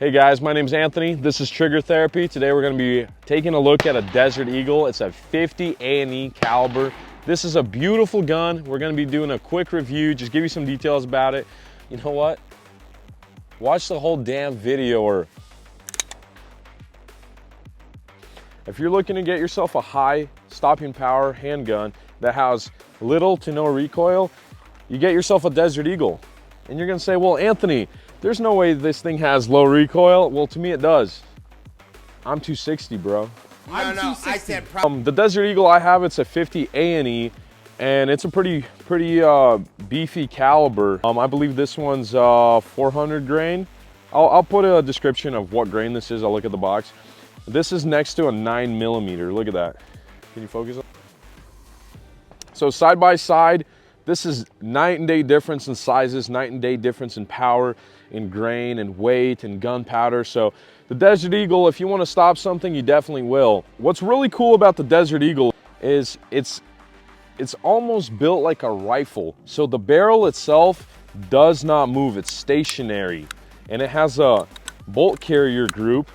Hey guys, my name is Anthony. This is Trigger Therapy. Today we're going to be taking a look at a Desert Eagle. It's a 50 A&E caliber. This is a beautiful gun. We're going to be doing a quick review, just give you some details about it. You know what? Watch the whole damn video. Or if you're looking to get yourself a high stopping power handgun that has little to no recoil, you get yourself a Desert Eagle. And you're going to say, well, Anthony, there's no way this thing has low recoil. Well, to me it does. I'm 260, bro. No, I said the Desert Eagle I have, it's a 50 A&E, and it's a pretty beefy caliber. I believe this one's 400 grain. I'll put a description of what grain this is. I'll look at the box. This is next to a 9mm. Look at that. Can you focus? So side by side, this is night and day difference in sizes, night and day difference in power, in grain and weight and gunpowder. So the Desert Eagle, if you want to stop something, you definitely will. What's really cool about the Desert Eagle is it's almost built like a rifle. So the barrel itself does not move, it's stationary. And it has a bolt carrier group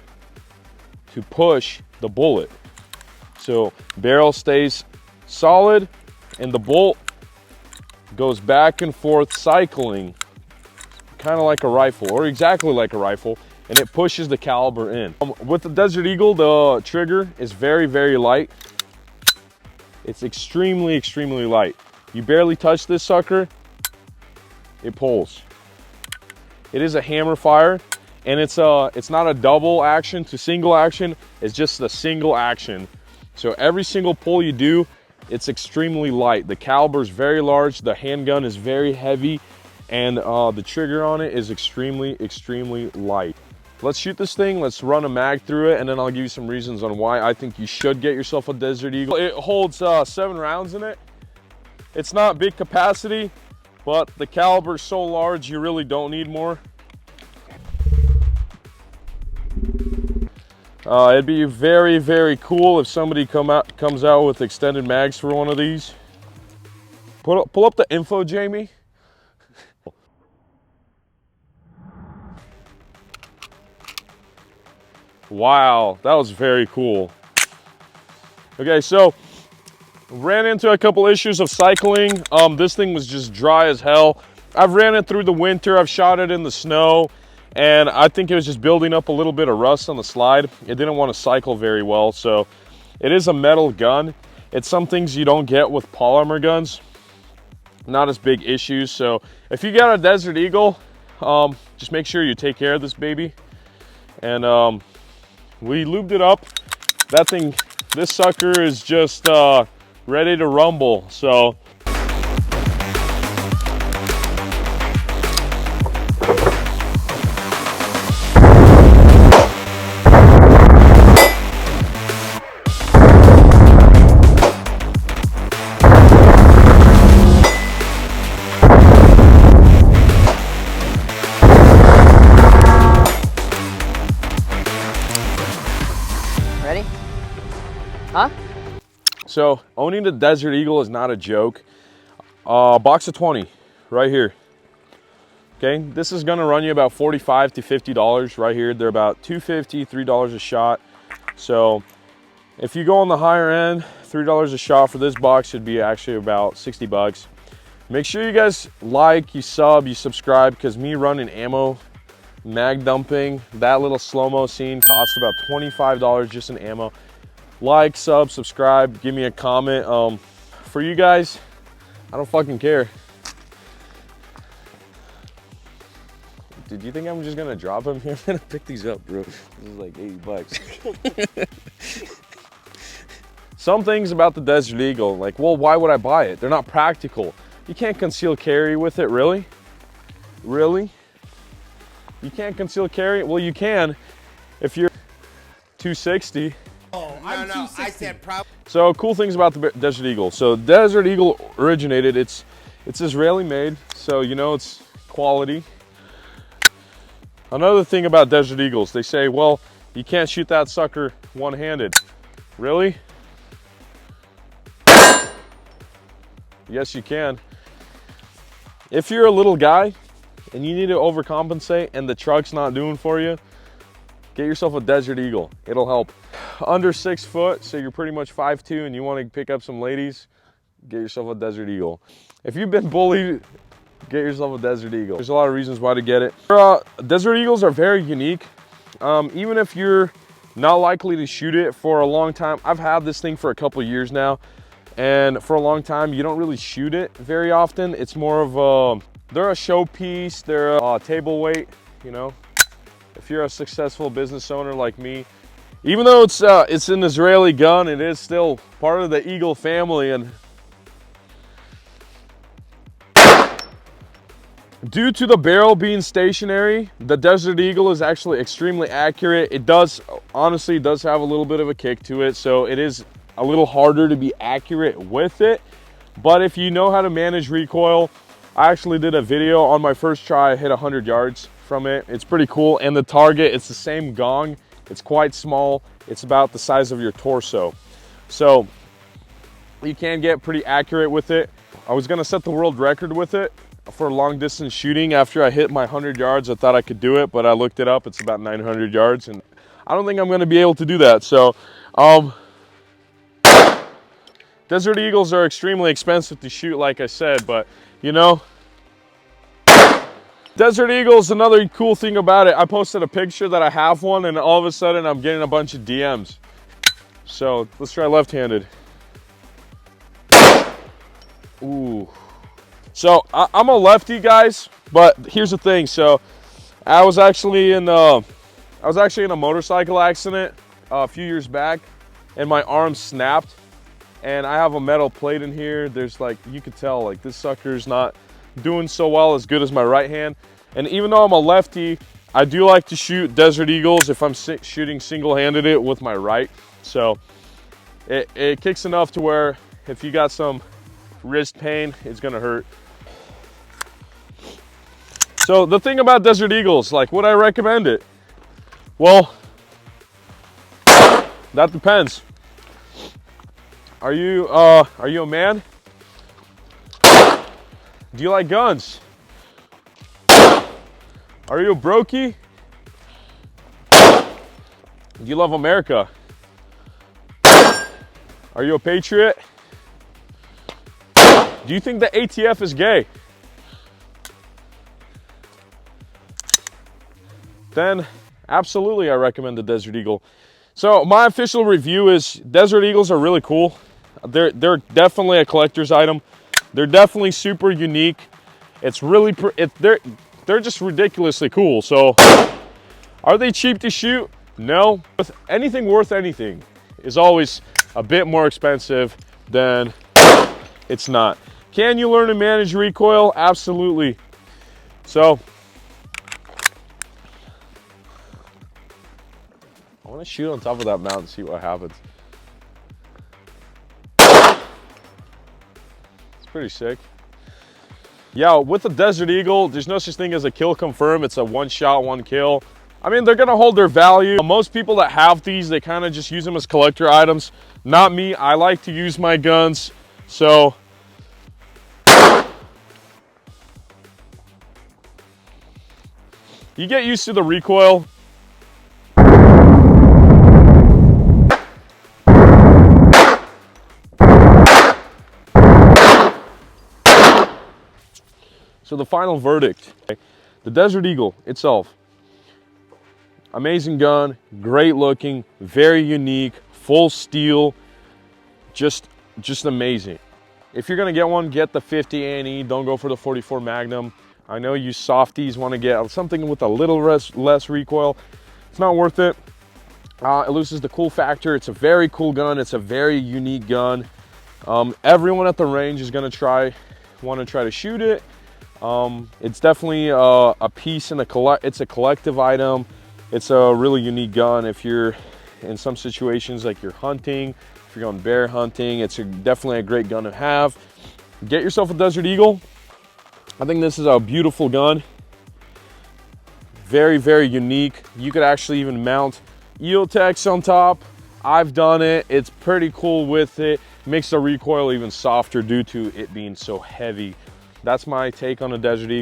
to push the bullet. So barrel stays solid and the bolt goes back and forth cycling, kind of like a rifle, or exactly like a rifle, and it pushes the caliber in. With the Desert Eagle, the trigger is very, very light. It's extremely, extremely light. You barely touch this sucker, it pulls. It is a hammer fire, and it's not a double action to single action, it's just a single action. So every single pull you do, it's extremely light. The caliber is very large, the handgun is very heavy, and the trigger on it is extremely, extremely light. Let's shoot this thing, let's run a mag through it, and then I'll give you some reasons on why I think you should get yourself a Desert Eagle. It holds 7 rounds in it. It's not big capacity, but the caliber is so large you really don't need more. It'd be very, very cool if somebody comes out with extended mags for one of these. Pull up the info, Jamie. Wow, that was very cool. Okay, so ran into a couple issues of cycling. This thing was just dry as hell. I've ran it through the winter, I've shot it in the snow, and I think it was just building up a little bit of rust on the slide. It didn't want to cycle very well, so it is a metal gun. It's some things you don't get with polymer guns. Not as big issues. So if you got a Desert Eagle, just make sure you take care of this baby. And we lubed it up. That thing, this sucker is just ready to rumble. So Ready? Huh? So owning the Desert Eagle is not a joke. Box of 20 right here. Okay, this is gonna run you about $45 to $50 right here. They're about $2.50, $3 a shot. So if you go on the higher end, $3 a shot for this box should be actually about 60 bucks. Make sure you guys like, you sub, you subscribe, because me running ammo, mag dumping, that little slow-mo scene costs about $25 just in ammo. Like, sub, subscribe, give me a comment. For you guys, I don't fucking care. Did you think I'm just gonna drop them here? I'm gonna pick these up, bro. This is like 80 bucks. Some things about the Desert Eagle, like, well, why would I buy it? They're not practical. You can't conceal carry with it, really? Really? You can't conceal carry? Well, you can if you're 260. Oh, I'm 260. I said probably. So cool things about the Desert Eagle. So Desert Eagle originated, it's Israeli made, so you know it's quality. Another thing about Desert Eagles, they say, well, you can't shoot that sucker one-handed. Really? Yes, you can. If you're a little guy and you need to overcompensate and the truck's not doing for you, get yourself a Desert Eagle. It'll help. Under 6 foot, so you're pretty much 5'2", and you want to pick up some ladies, get yourself a Desert Eagle. If you've been bullied, get yourself a Desert Eagle. There's a lot of reasons why to get it. Desert Eagles are very unique. Even if you're not likely to shoot it for a long time. I've had this thing for a couple years now, and for a long time, you don't really shoot it very often. It's more of they're a showpiece, they're a table weight, you know. If you're a successful business owner like me, even though it's an Israeli gun, it is still part of the Eagle family. And due to the barrel being stationary, the Desert Eagle is actually extremely accurate. It honestly does have a little bit of a kick to it, so it is a little harder to be accurate with it. But if you know how to manage recoil, I actually did a video on my first try. I hit 100 yards from it. It's pretty cool. And the target, it's the same gong. It's quite small. It's about the size of your torso. So you can get pretty accurate with it. I was gonna set the world record with it for long distance shooting. After I hit my 100 yards, I thought I could do it, but I looked it up. It's about 900 yards, and I don't think I'm gonna be able to do that. So Desert Eagles are extremely expensive to shoot, like I said, but you know, Desert Eagles, another cool thing about it, I posted a picture that I have one, and all of a sudden I'm getting a bunch of DMs. So let's try left-handed. Ooh. So I'm a lefty, guys, but here's the thing. So I was actually in a motorcycle accident a few years back, and my arm snapped, and I have a metal plate in here. There's like, you could tell like this sucker's not doing so well, as good as my right hand. And even though I'm a lefty, I do like to shoot Desert Eagles if I'm shooting single-handed it with my right. So it kicks enough to where if you got some wrist pain, it's gonna hurt. So the thing about Desert Eagles, like, would I recommend it? Well, that depends. Are you a man? Do you like guns? Are you a brokey? Do you love America? Are you a patriot? Do you think the ATF is gay? Then absolutely I recommend the Desert Eagle. So my official review is Desert Eagles are really cool. They're definitely a collector's item. They're definitely super unique. It's really, they're just ridiculously cool. So are they cheap to shoot? No. Anything worth anything is always a bit more expensive than it's not. Can you learn to manage recoil? Absolutely. So I want to shoot on top of that mountain and see what happens. It's pretty sick. Yeah, with the Desert Eagle, there's no such thing as a kill confirm. It's a one shot, one kill. I mean, they're gonna hold their value. Most people that have these, they kind of just use them as collector items. Not me. I like to use my guns. So you get used to the recoil. So the final verdict, the Desert Eagle itself, amazing gun, great looking, very unique, full steel, just amazing. If you're gonna get one, get the 50 A&E, don't go for the 44 Magnum. I know you softies wanna get something with a little less recoil. It's not worth it. It loses the cool factor. It's a very cool gun. It's a very unique gun. Everyone at the range is gonna wanna try to shoot it. It's definitely a piece in it's a collective item. It's a really unique gun if you're in some situations like you're hunting, if you're going bear hunting. It's definitely a great gun to have. Get yourself a Desert Eagle. I think this is a beautiful gun. Very, very unique. You could actually even mount EOTechs on top. I've done it. It's pretty cool with it. Makes the recoil even softer due to it being so heavy. That's my take on a Desert Eagle.